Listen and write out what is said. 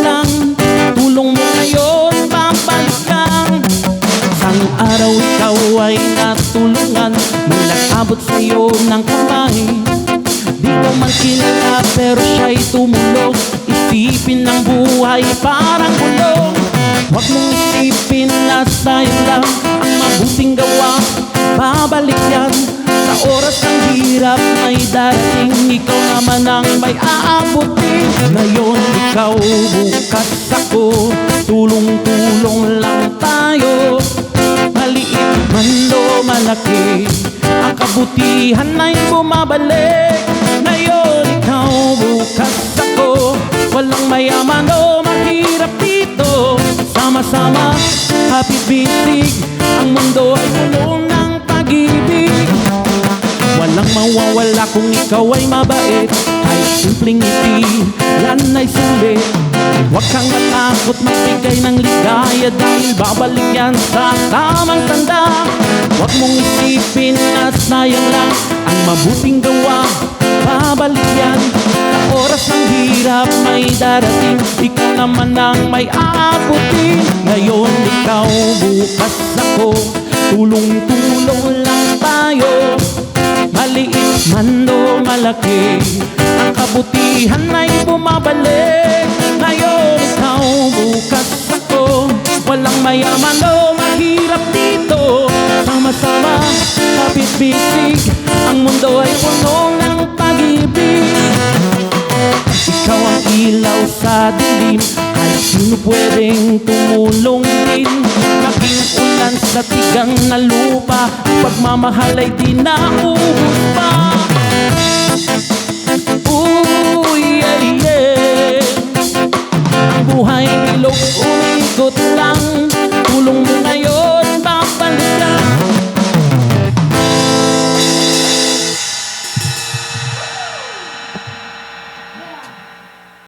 lang, tulong mo ngayon babalikan. Isang araw ikaw ay natulungan, may nag-abot sa'yo ng kamay. Di ko man kilala pero siya'y tumulong. Isipin ng buhay parang gulong. Huwag mong isipin na sayang lang ang mabuting gawa, babalik yan. Sa oras ng hirap may darating, ikaw naman ang may aabutin. Ngayon ikaw, bukas ako, tulong-tulong lang tayo. Maliit man o malaki, ang kabutihan ay bumabalik. Ngayon ikaw, bukas ako, walang mayaman o mahirap dito. Sama-sama, hapit-bitig, ang mundo ay puno ng pag-ibig. Walang mawawala kung ikaw ay mabait, kahit simpleng ngiti, yan ay sulit. Huwag kang matakot magbigay ng ligaya, dahil babalik yan sa tamang tanda. Huwag mong isipin na sayang lang ang mabuting gawa, babalik yan. Sa oras ng hirap may darating, ikaw naman ang may aabutin. Ngayon ikaw, bukas ako, tulong-tulong lang tayo. Maliit man o malaki, ang kabutihan ay bumabalik. Ngayon ikaw, bukas ako, walang mayaman o mahirap dito. Sama-sama, hapit-bitig, ang mundo ay puno ng pag-ibig. Ikaw ang ilaw sa dilim, kahit sino pwedeng tumulong din. Maging ulan sa tigang na lupa, ang pagmamahal ay di nauubos pa.